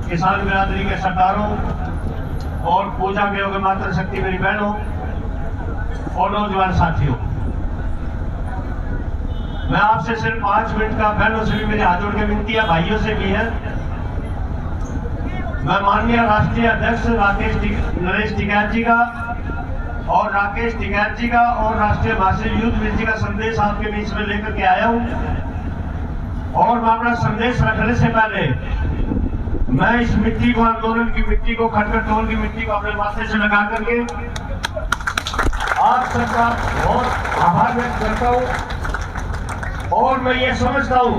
किसान बिरादरी के सरदारों और पूजा के योग्य मातृ शक्ति मेरी बहनों और नौजवान साथियों, मैं आपसे सिर्फ 5 मिनट का, बहनों से भी मेरे हाथ जोड़ के विनती है, भाइयों से भी है। मैं माननीय राष्ट्रीय अध्यक्ष नरेश टिकैत जी का और राकेश टिकैत जी का और राष्ट्रीय महासचिव युद्धवीर जी का संदेश आपके बीच में लेकर के आया हूं। और मैं अपना संदेश रखने से पहले मैं इस मिट्टी को, आंदोलन की मिट्टी को, खटखट टोल की मिट्टी को अपने माथे से लगा करके आप सबका बहुत आभार व्यक्त करता हूं। और मैं ये समझता हूं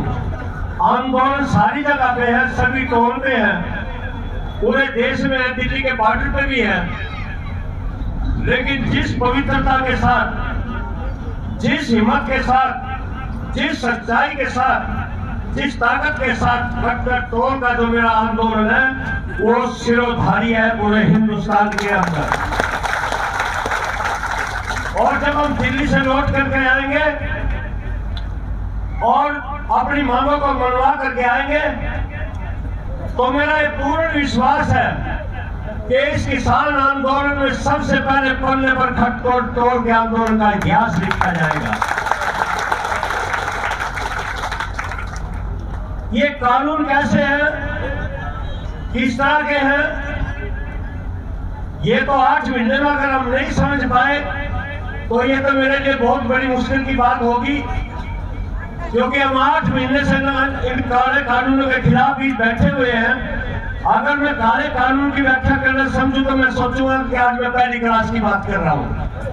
आंदोलन सारी जगह पे है, सभी टोल पे है, पूरे देश में है, दिल्ली के बॉर्डर पे भी है। लेकिन जिस पवित्रता के साथ, जिस हिम्मत के साथ, जिस सच्चाई के साथ, जिस ताकत के साथ खटखट टोल का जो मेरा आंदोलन है वो शिरोधारी है पूरे हिंदुस्तान के अंदर। और जब हम दिल्ली से लौट करके आएंगे और अपनी मांगों को मनवा करके आएंगे तो मेरा ये पूर्ण विश्वास है कि इस किसान आंदोलन में सबसे पहले पन्ने पर खटखट टोल के आंदोलन का इतिहास लिखा जाएगा। ये कानून कैसे हैं, किस तरह के हैं, ये तो 8 महीने में अगर हम नहीं समझ पाए तो ये तो मेरे लिए बहुत बड़ी मुश्किल की बात होगी, क्योंकि हम 8 महीने से इन काले कानूनों के खिलाफ ही बैठे हुए हैं। अगर मैं काले कानून की व्याख्या करना समझूं तो मैं सोचूंगा कि आज मैं पहली क्लास की बात कर रहा हूं।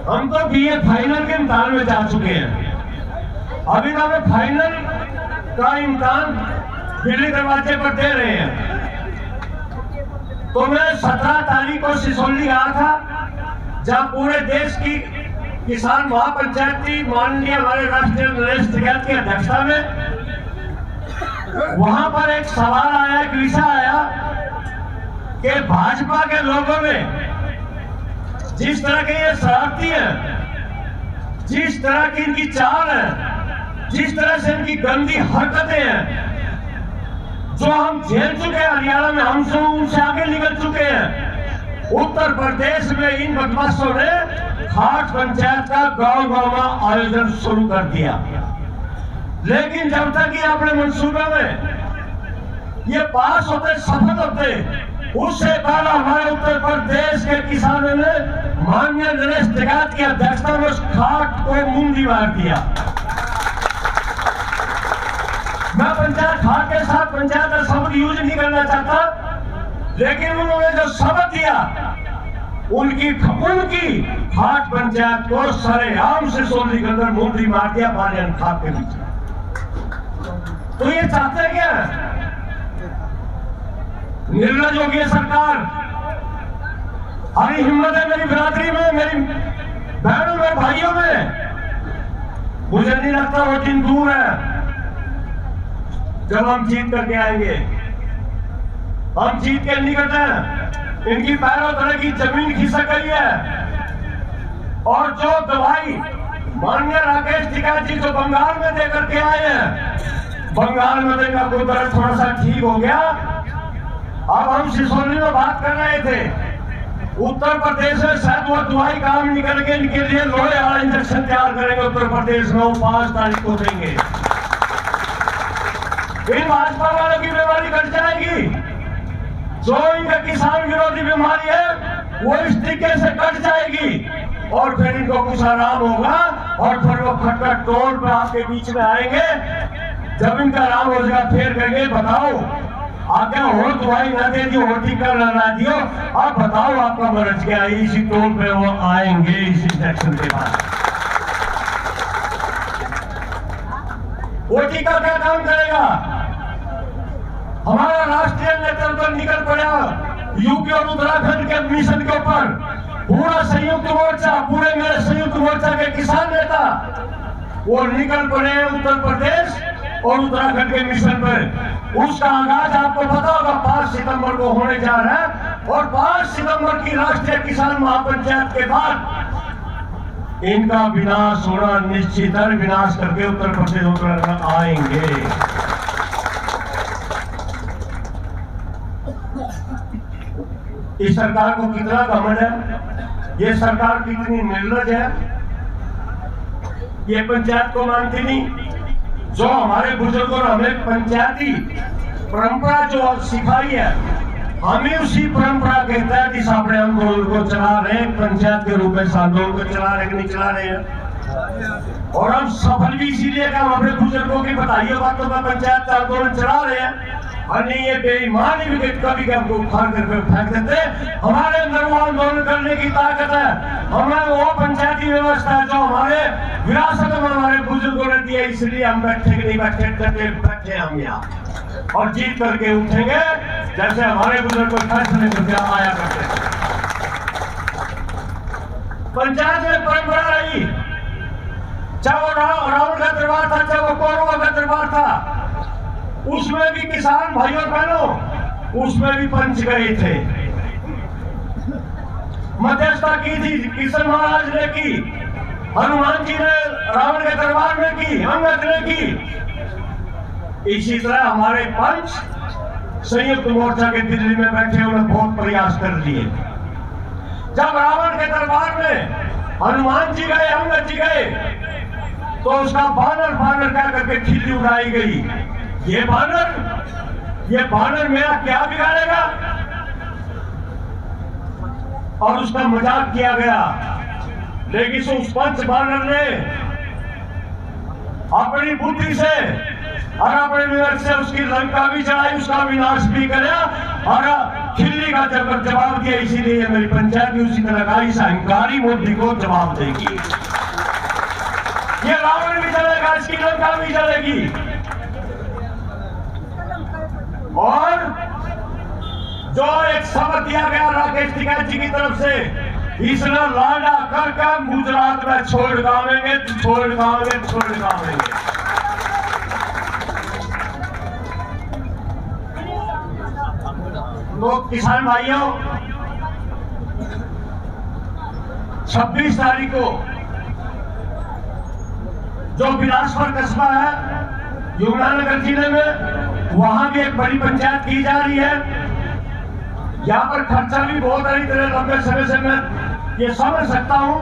हम तो बीए फाइनल के इम्तिहान में जा चुके हैं, अभी तो हमें फाइनल का इम्तिहान दिल्ली दरवाजे पर दे रहे हैं। तो मैं 17 तारीख को सिसोली आया था, जहां पूरे देश की किसान महापंचायत थी, माननीय हमारे राष्ट्रीय नरेश टिकैत की अध्यक्षता में। वहां पर एक सवाल आया, एक विषय आया कि भाजपा के लोगों में जिस तरह के ये शरारती हैं, जिस तरह की इनकी चाल है, जिस तरह से इनकी गंदी हरकतें हैं, जो हम झेल चुके हैं हरियाणा में, हम सब उनसे आगे निकल चुके हैं। उत्तर प्रदेश में इन बदमाशों ने खाट पंचायत का गांव-गांव में आयोजन शुरू कर दिया। लेकिन जब तक ये अपने मंसूबे में ये पास होते, सफल होते, उससे पहले हमारे उत्तर प्रदेश के किसानों ने माननीय नरेश टिकैत की अध्यक्षता में उस खाट को मुंडी मार दिया। मैं पंचायत खाट के साथ पंचायत का शब्द यूज नहीं करना चाहता, लेकिन उन्होंने जो शब्द दिया उनकी खाट पंचायत को सरेआम से सोली के अंदर मुंडी मार दिया पालियन खाट के बीच। तो ये चाहते क्या है? निर्लज होगी सरकार। हरी हिम्मत है मेरी बिरादरी में, मेरी बहनों में, भाइयों में। मुझे नहीं लगता वो दिन दूर है जब हम जीत करके आएंगे। हम जीत के निकट हैं, इनकी पैरों तरह की जमीन खिसक गई है। और जो दवाई माननीय राकेश टिकैत जी जो बंगाल में दे करके आए हैं, बंगाल में देखा कोई दर्द थोड़ा सा ठीक हो गया। अब हम सिसोली में बात कर रहे थे, उत्तर प्रदेश में शायद वो दवाई काम निकल के इनके लिए लोहे वाला इंजेक्शन तैयार करेंगे उत्तर प्रदेश में, वो 5 तारीख को देंगे। इन भाजपा वालों की बीमारी कट जाएगी। जो इनका किसान विरोधी बीमारी है वो इस तरीके से कट जाएगी और फिर इनको कुछ आराम होगा और फिर वो खटखट टोल पे आपके बीच में आएंगे। जब इनका आराम हो जाएगा फिर कहेंगे बताओ आगे और दवाई ना दे दियो, और टीका ना दियो, अब बताओ आपका मर्ज क्या है। इसी टोल पे वो आएंगे इस इंजेक्शन के बाद। वो टीका क्या काम करेगा? हमारा राष्ट्रीय नेतृत्व निकल पड़ा यूपी और उत्तराखंड के मिशन के ऊपर। पूरा संयुक्त मोर्चा, पूरे मेरे संयुक्त मोर्चा के किसान नेता वो निकल पड़े उत्तर प्रदेश और उत्तराखंड के मिशन पर। उसका आगाज आपको पता होगा 5 सितंबर को होने जा रहा है और 5 सितंबर की राष्ट्रीय किसान महापंचायत के बाद इनका विनाश होना निश्चित है। विनाश करके उत्तर प्रदेश उत्तराखंड आएंगे। इस सरकार को कितना घमंड है, ये सरकार कितनी निर्लज है, ये पंचायत को मानती नहीं। जो हमारे बुजुर्गों ने हमें पंचायती परंपरा जो सिखाई है, हमें उसी परंपरा के तहत इस अपने आंदोलन को चला रहे हैं, पंचायत के रूप में इस आंदोलन को चला रहे कि नहीं चला रहे हैं। और हम सफल भी इसीलिए हम अपने बुजुर्गों की बताइए बातों में पंचायत का आंदोलन चला रहे हैं। और नहीं ये बेईमान भी कभी हमको उखाड़ कर फेंक देते। हमारे अंदर वो आंदोलन करने की ताकत है, हमें वो पंचायती व्यवस्था है जो हमारे विरासत में हमारे बुजुर्गों ने दी है। इसलिए हम बैठे कि नहीं बैठे, डटे बैठे हम यहाँ और जीत करके उठेंगे जैसे हमारे बुजुर्ग को फैसले करके आया करते। पंचायत में परंपरा रही, चाहे वो रावण का दरबार था, चाहे वो कौरवों का दरबार था, उसमें भी किसान भाइयों बहनों, उसमें भी पंच गए थे। मध्यस्थता की थी किशन महाराज ने की, हनुमान जी ने रावण के दरबार में की, अंगद ने की। इसी तरह हमारे पंच संयुक्त मोर्चा के दिल्ली में बैठे उन्होंने बहुत प्रयास कर लिए। जब रावण के दरबार में हनुमान जी गए, अंगद जी गए, तो उसका बानर बानर कह करके खिल्ली उड़ाई गई। ये बानर मेरा क्या बिगाड़ेगा, और उसका मजाक किया गया। लेकिन उस पंच बानर ने अपनी बुद्धि से और अपने विवेक से उसकी लंका भी चढ़ाई, उसका विनाश भी किया और खिल्ली का जवाब दिया। इसीलिए मेरी पंचायत भी उसी तरह का इस अहंकारी मोदी को जवाब देगी। ये रावण भी चलेगा, इसकी लंका भी चलेगी। और जो एक शब्द दिया गया राकेश टिकैत जी की तरफ से, इसने लाडा करके गुजरात में छोड़ गावेंगे, छोड़ गावेंगे, छोड़ गावेंगे। तो किसान भाइयों, 26 तारीख को जो बिलासपुर कस्बा है यमुनानगर जिले में, वहां भी एक बड़ी पंचायत की जा रही है। यहाँ पर खर्चा भी बहुत है, इतने लंबे समय से मैं ये समझ सकता हूँ।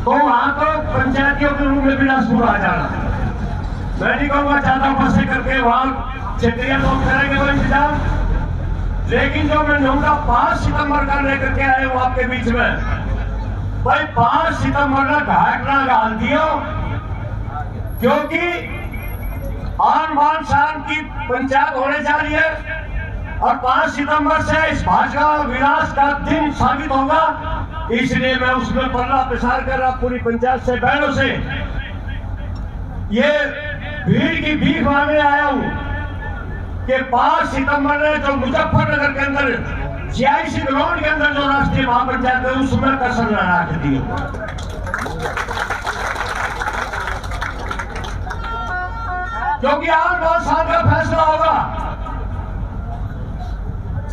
तो वहां तो पंचायतियों के रूप में बिलासपुर आ जाना, मैं नहीं कहूँगा ज्यादा बसें करके वहां क्षेत्रीय लोग करेंगे वो इंतजाम। लेकिन जो मैं कहूँगा 5 सितंबर का लेकर के आए हूँ आपके बीच में, भाई 5 सितंबर का घाट ना डाल दियो, क्योंकि आन बान शान की पंचायत होने जा रही है और 5 सितंबर से इस भाजपा विनाश का दिन साबित होगा। इसलिए मैं उसमें पल्ला प्रसार कर रहा पूरी पंचायत से, बहनों से ये भीड़ की भीख मांगने आया हूं कि 5 सितंबर ने जो मुजफ्फरनगर के अंदर GIC ग्राउंड के अंदर जो राष्ट्रीय महापंचायत है उसमें कसर न रख दिए। क्योंकि आज बहुत साल का फैसला होगा।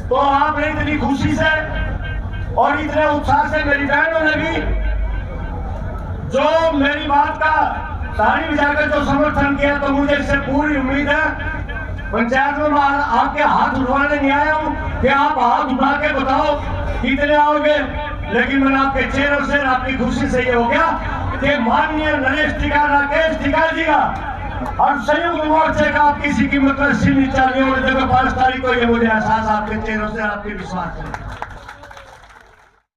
तो आपने इतनी खुशी से और इतने उत्साह से मेरी बहनों ने भी जो मेरी बात का ताली बजाकर जो समर्थन किया, तो मुझे इससे पूरी उम्मीद है। पंचायत में आपके हाथ उठवाने नहीं आया हूं कि आप हाथ उठा के बताओ कितने आओगे, लेकिन मैंने आपके चेहरे से आपकी खुशी से ये हो गया कि माननीय नरेश टिकैत, राकेश टिकैत जी का और संयुक्त मोर्चे का आप किसी की मतलब सिर नीचा नहीं होने देगा। 5 तारीख को ये मुझे एहसास आपके चेहरों से, आपके विश्वास से।